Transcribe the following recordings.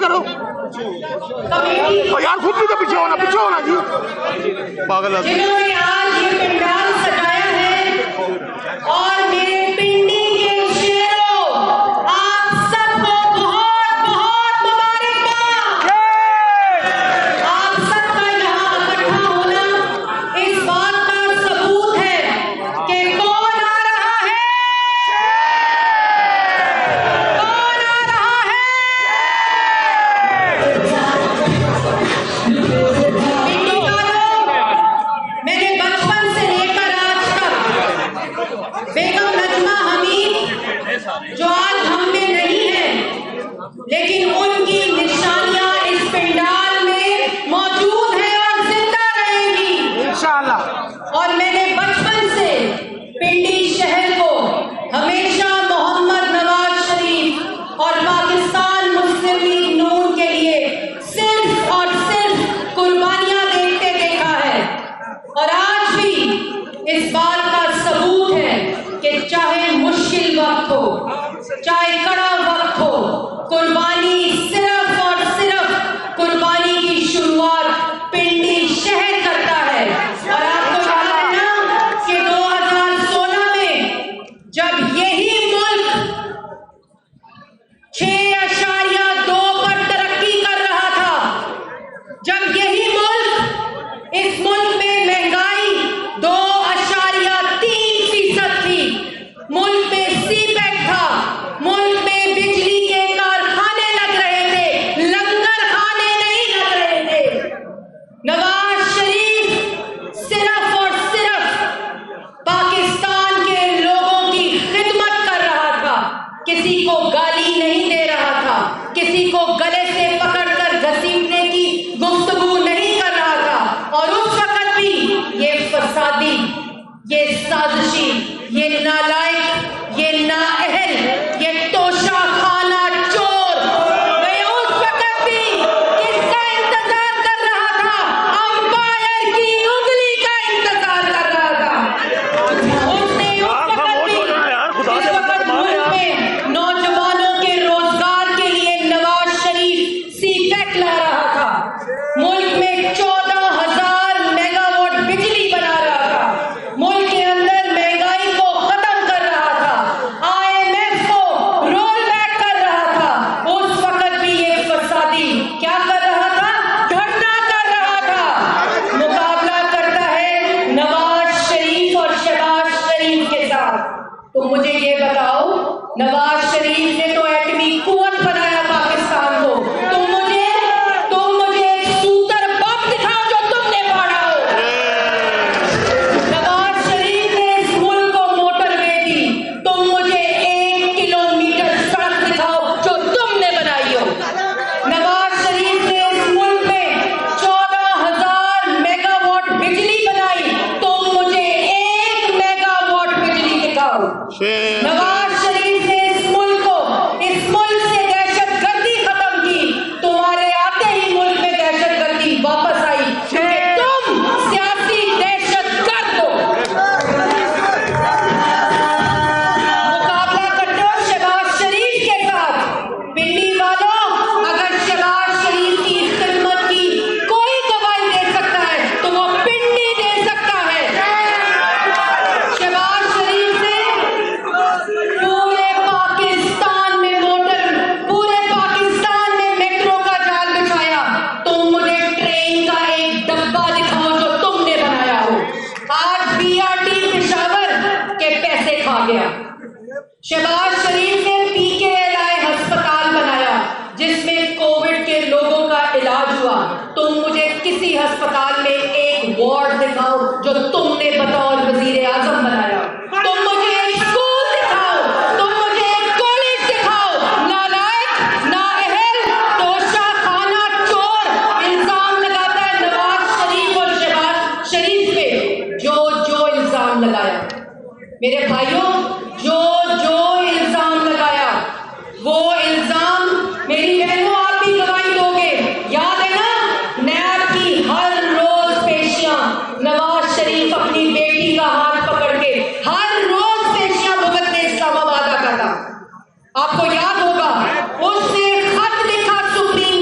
کرو یار، خود بھی تو پیچھے ہونا جی، پاگل آدمی۔ جنہوں نے آج یہ پنڈال سجایا ہے اور میرے پنڈی کے شیروں، آپ سب کو بہت بہت مبارکباد۔ آپ سب کا یہاں اکٹھا ہونا اس بات کا ثبوت ہے کہ کون آ رہا ہے، کون آ رہا ہے۔ پنڈی والوں، میں نے بچپن سے لے کر آج تک بیگم نجمہ حمید، جو آج ہم میں نہیں ہے لیکن ان کی نشانیاں اس پنڈال میں موجود ہیں اور زندہ رہیں گی انشاءاللہ۔ اور میں نے بچپن سے پنڈی شہر کو ہمیشہ محمد نواز شریف اور پاکستان مسلم لیگ نون کے لیے صرف اور صرف قربانیاں دیتے دیکھا ہے، اور آج بھی اس بات کا ثبوت ہے کہ چاہے مشکل وقت ہو، چاہے کڑا وقت ہو، قربانی صرف اور صرف قربانی کی شروعات پنڈی شہر کرتا ہے۔ اور آپ کو یاد ہے نا کہ 2016 میں جب یہی ملک 6.2 پر ترقی کر رہا تھا، جب یہی ملک، اس ملک میں مہنگائی 2.3% تھی، ملک میں سی پیک تھا، ملک میں بجلی کے کارخانے لگ رہے تھے، لنگر خانے نہیں لگ رہے تھے، نواز شریف صرف اور صرف پاکستان کے لوگوں کی خدمت کر رہا تھا، کسی کو گالی نہیں دے رہا تھا، کسی کو گلے سے پکڑ کر گھسیٹنے کی گفتگو نہیں کر رہا تھا۔ اور اس وقت بھی یہ فسادی، یہ سازشی، یہ نالائق، یہ نااہل، یہ توشہ خانہ چور، میں اس وقت بھی کس کا انتظار کر رہا تھا؟ امپائر کی انگلی کا انتظار کر رہا تھا۔ اس نے اس وقت بھی، اس وقت ملک میں نوجوانوں کے روزگار کے لیے نواز شریف سی پیک لا رہا تھا، ملک میں 14,000 میگا واٹ بجلی بنا رہا تھا، ملک کے اندر مہنگائی کو ختم کر رہا تھا، IMF کو رول بیک کر رہا تھا۔ اس وقت بھی یہ فسادی کیا کر رہا تھا؟ دھرنا کر رہا تھا، مقابلہ کرتا ہے نواز شریف اور شہباز شریف کے ساتھ۔ تو مجھے یہ بتاؤ، نواز شریف نے تو ایٹمی قوت بنایا پاکستان کو، تم مجھے ایک سوتر بم دکھاؤ جو تم نے پاڑا ہو۔ نواز شریف نے اس ملک کو موٹر وے دی، تم مجھے 1 کلومیٹر سڑک دکھاؤ جو تم نے بنائی ہو۔ نواز شریف نے اس ملک میں 14,000 میگا واٹ بجلی بنائی، تم مجھے 1 میگا واٹ بجلی دکھاؤ۔ نواز شریف نے اس ملک سے دہشت گردی ختم کی، تمہارے آتے ہی ملک میں دہشت گردی واپس آئی، کیونکہ تم سیاسی دہشت گرد ہو۔ مقابلہ کرتے ہو شہباز شریف کے ساتھ۔ پنڈی والوں، اگر شہباز شریف کی خدمت کی کوئی گواہی دے سکتا ہے تو وہ پنڈی دے سکتا ہے۔ شہباز شریف نے پورے پاکستان میں پورے پاکستان میں میٹرو کا جال بچھایا، تم مجھے ٹرین کا ایک ڈبہ دکھاؤ جو تم نے بنایا ہو۔ آج BRT پشاور کے پیسے کھا گیا۔ شہباز شریف نے PKLI ہسپتال بنایا جس میں کووڈ کے لوگوں کا علاج ہوا، تم مجھے کسی ہسپتال میں ایک وارڈ دکھاؤ جو تم نے بطور وزیر اعظم بنایا۔ تم مجھے ایک اسکول دکھاؤ، تم مجھے ایک کالج دکھاؤ۔ نالائق، نااہل، توشہ خانہ چور الزام لگاتا ہے نواز شریف اور شہباز شریف پہ، جو الزام لگایا میرے بھائیوں، جو الزام لگایا وہ الزام، میری بہنوں آپ بھی گواہی دو گے، یاد ہے نا نیب کی ہر روز پیشیاں، نواز شریف اپنی بیٹی کا ہاتھ پکڑ کے ہر روز پیشیاں بھگتنے اسلام آباد آتا تھا۔ آپ کو یاد ہوگا اس نے خط لکھا سپریم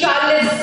40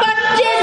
25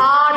8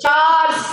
4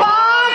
5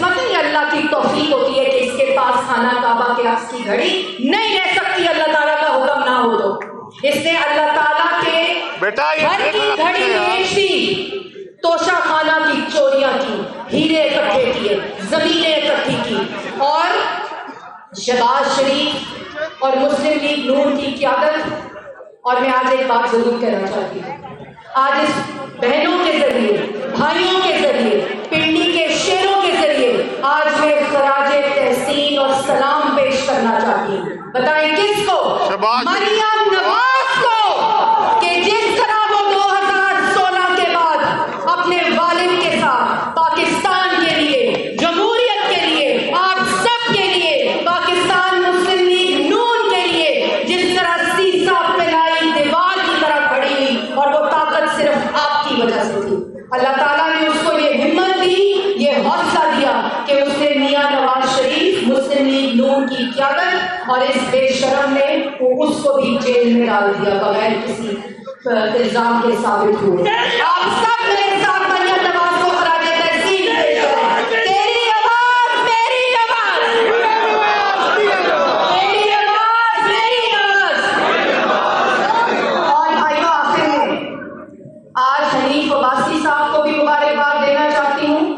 قسمت ہے، یہ اللہ کی توفیق ہوتی ہے کہ اس کے پاس خانہ کعبہ کے عکس کی گھڑی نہیں رہ سکتی، اللہ تعالیٰ کا حکم نہ ہو تو اس نے اللہ تعالیٰ کے گھر کی گھڑی بیچ دی، توشہ خانہ کی چوریاں کی، ہیرے اکٹھے کیے، زمینیں اکٹھی کی، اور شہباز شریف اور مسلم لیگ نون کی قیادت. اور میں آج ایک بات ضرور کہنا چاہتی ہوں، آج اس بہنوں کے ذریعے، بھائیوں کے ذریعے، پنڈی کے شیروں کے ذریعے آج میں خراج تحسین اور سلام پیش کرنا چاہتی ہوں. بتائیں کس کو؟ مریم نواز کو، کہ جس طرح وہ 2016 کے بعد اپنے والد کے ساتھ پاکستان کے لیے، جمہوریت کے لیے، آپ سب کے لیے، پاکستان مسلم لیگ نون کے لیے جس طرح سیسا پلائی دیوار کی طرح کھڑی ہوئی، اور وہ طاقت صرف آپ کی وجہ سے تھی. اللہ تعالیٰ نے اس کو یہ ہمت دی، یہ حوصلہ دیا کہ اس نے میاں نواز شریف مسلم لیگ نون کی قیادت اور اس بے شرم نے اس کو بھی جیل میں ڈال دیا بغیر کسی الزام کے ثابت ہوئے. آپ سب میرے ساتھ مریم نواز کو خراج تحسین پیش کریں. تیری آواز میری آواز، تیری آواز میری آواز. اور بھائیو، آخر میں آج حنیف عباسی صاحب کو بھی مبارکباد دینا چاہتی ہوں،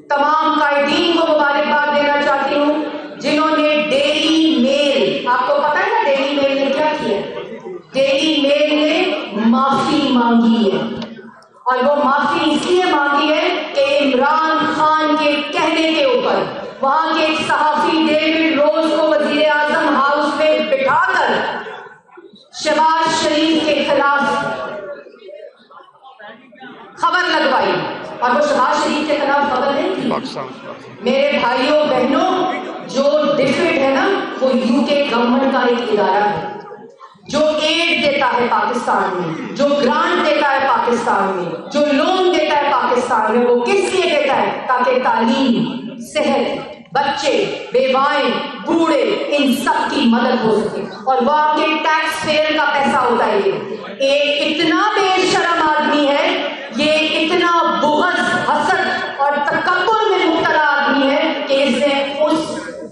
تمام قائدین کو مبارکباد دینا چاہتی ہوں جنہوں نے ڈیلی میل، آپ کو پتہ ہے نا ڈیلی میل نے کیا کیا؟ ڈیلی میل نے معافی مانگی ہے، اور وہ معافی اس لیے مانگی ہے کہ عمران خان کے کہنے کے اوپر وہاں کے ایک صحافی ڈیوڈ روز کو وزیر اعظم ہاؤس میں بٹھا کر شہباز شریف کے خلاف خبر لگوائی، اور وہ شہباز شریف کے خلاف خبر نہیں تھی. میرے بھائیوں بہنوں، جو ڈفیڈ ہے نا وہ UK گورنمنٹ کا ایک ادارہ ہے جو ایڈ دیتا ہے پاکستان میں، جو گرانٹ دیتا ہے پاکستان میں، جو لون دیتا ہے پاکستان میں. وہ کس لیے دیتا ہے؟ تاکہ تعلیم، صحت، بچے، بیوائیں، بوڑھے، ان سب کی مدد ہو سکے. اور وہ آپ کے ٹیکس پیئر کا پیسہ ہوتا ہے. یہ ایک اتنا بے شرم آدمی ہے، یہ اتنا بغض، حسد اور تکبر میں مبتلا آدمی ہے کہ اس نے اس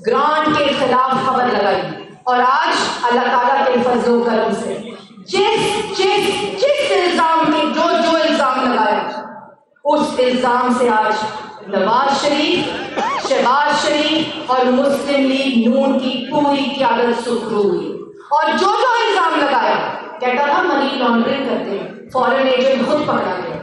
گرانٹ کے خلاف خبر لگائی. اور آج اللہ تعالیٰ کے فضل و کرم سے جس الزام کی جو الزام لگایا، اس الزام سے آج نواز شریف، شہباز شریف اور مسلم لیگ نون کی پوری قیادت سرخرو ہوئی. اور جو الزام لگایا، کہتا تھا منی لانڈرنگ کرتے ہیں، فارن ایجنٹ خود پکڑا گیا.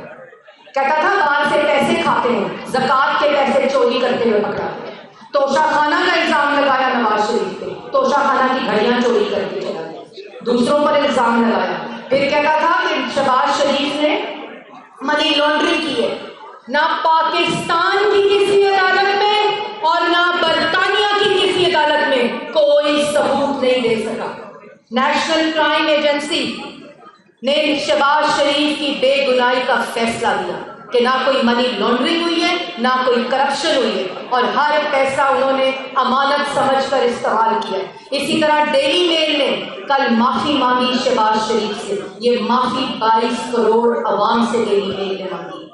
کہتا تھا باہر سے پیسے کھاتے ہیں، زکوٰۃ کے پیسے چوری کرتے ہوئے پکڑا گیا. توشہ خانہ کا الزام لگایا نواز شریف پہ، توشہ خانہ کی گھڑیاں چوری کر کے چلا گیا. دوسروں پر الزام لگایا. پھر کہتا تھا کہ شہباز شریف نے منی لانڈرنگ کی ہے. نہ پاکستان کی کسی عدالت میں اور نہ برطانیہ کی کسی عدالت میں کوئی ثبوت نہیں دے سکا. نیشنل کرائم ایجنسی نے شہباز شریف کی بے گناہی کا فیصلہ دیا کہ نہ کوئی منی لانڈرنگ ہوئی ہے، نہ کوئی کرپشن ہوئی ہے، اور ہر پیسہ انہوں نے امانت سمجھ کر استعمال کیا. اسی طرح ڈیلی میل نے کل معافی مانگی شہباز شریف سے. یہ معافی 22 کروڑ عوام سے ڈیلی میل نے مانگی.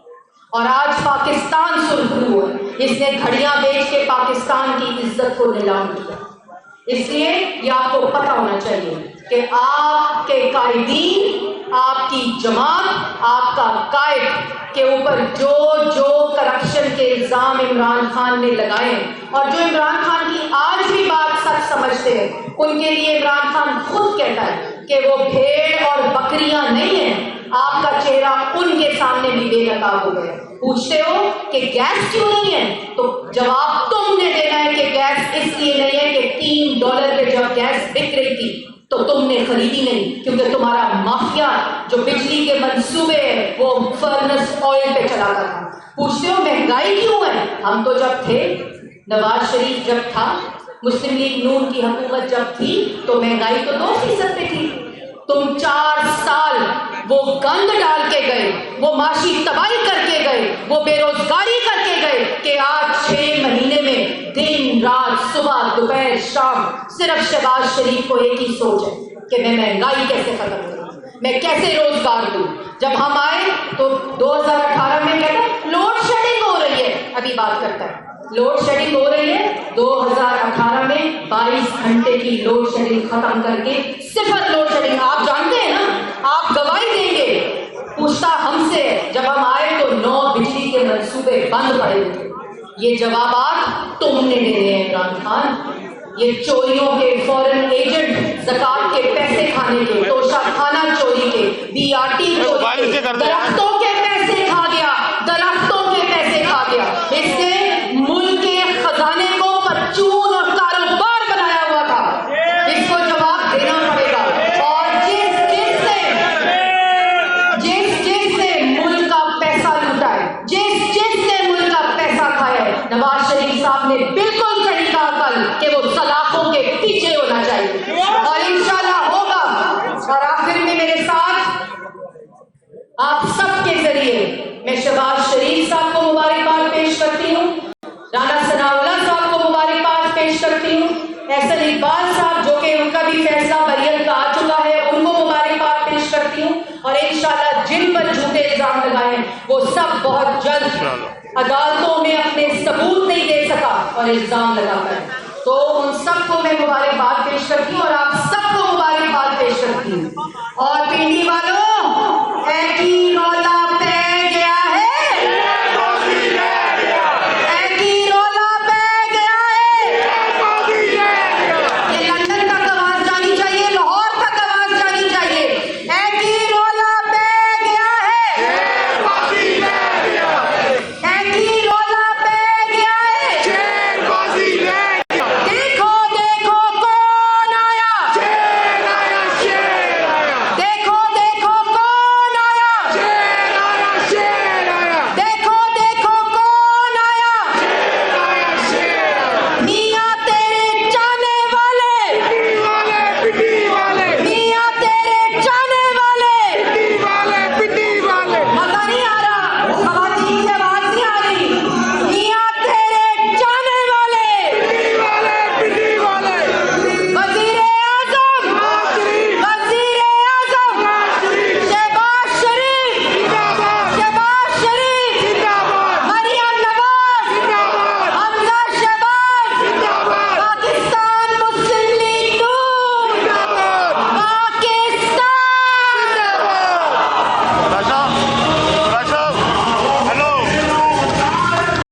اور آج پاکستان سرخرو ہوا، اس نے گھڑیاں بیچ کے پاکستان کی عزت کو نیلام کیا. اس لیے یہ آپ کو پتہ ہونا چاہیے کہ آپ کے قائدین، آپ کی جماعت، آپ کا قائد کے اوپر جو کرپشن کے الزام عمران خان نے لگائے ہیں، اور جو عمران خان کی آج بھی بات سچ سمجھتے ہیں، ان کے لیے عمران خان خود کہتا ہے کہ وہ بھیڑ اور بکریاں نہیں ہیں. آپ کا چہرہ ان کے سامنے بھی بے نقاب ہو گیا. پوچھتے ہو کہ گیس کیوں نہیں ہے، تو جواب تم نے دینا ہے کہ گیس اس لیے نہیں ہے کہ $3 پہ جب گیس بک رہی تھی تو تم نے خریدی نہیں، کیونکہ تمہارا مافیا جو بجلی کے منصوبے ہیں وہ فرنس آئل پہ چلاتا تھا. پوچھتے ہو مہنگائی کیوں ہے، ہم تو جب تھے، نواز شریف جب تھا، مسلم لیگ نون کی حکومت جب تھی تو مہنگائی تو 2% پہ تھی. تم 4 سال وہ گند ڈال کے گئے، وہ معاشی تباہی کر کے گئے، وہ بے روزگاری کر کے گئے کہ آج 6 مہینے میں دن رات صبح دوپہر شام صرف شہباز شریف کو ایک ہی سوچ ہے کہ میں مہنگائی کیسے ختم کروں، میں کیسے روزگار دوں. جب ہم آئے تو 2018 میں کہتے لوڈ شیڈنگ ہو رہی ہے. ابھی بات کرتا ہے. لوڈ شیڈنگ ہو رہی ہے. 2018 میں 22 گھنٹے کی لوڈ شیڈنگ ختم کر کے 0 لوڈ شیڈنگ. آپ جانتے ہیں نا, آپ گواہی دیں گے. پوچھتا ہم سے جب ہم آئے تو 9 بجلی کے منصوبے بند پڑے تھے. یہ جوابات تم نے دینے ہیں عمران خان. یہ چوریوں کے, فورن ایجنٹ زکات کے پیسے کھانے کے, توشہ خانہ چوری کے, BRT چوری کے, درختوں کے پیسے کھا گیا, درختوں کے پیسے کھا گیا. اس نے ملک کے خزانے کو پرچون اور کاروبار بنایا ہوا تھا. اس کو جواب دینا پڑے گا. اور جس سے ملک کا پیسہ لوٹا ہے, جس نے ملک کا پیسہ کھایا ہے, نواز شریف صاحب نے بالکل صحیح کہا کل کہ وہ سلاخوں کے پیچھے ہونا چاہیے, اور انشاءاللہ ہوگا. اور آخر میں میرے ساتھ آپ سب کے ذریعے میں شہباز شریف صاحب کو مبارکباد پیش کرتی ہوں, رانا ثناءاللہ صاحب کو مبارکباد پیش کرتی ہوں, احسن اقبال صاحب جو کہ ان کا بھی فیصلہ بریت کا آ چکا ہے, ان کو مبارکباد پیش کرتی ہوں. اور انشاءاللہ جن پر جھوٹے الزام لگائے ہیں وہ سب بہت جلد عدالتوں میں اپنے ثبوت نہیں دے سکا اور الزام لگا کر, تو ان سب کو میں مبارکباد پیش کرتی ہوں اور آپ سب کو مبارکباد پیش کرتی ہوں. اور پنڈی والا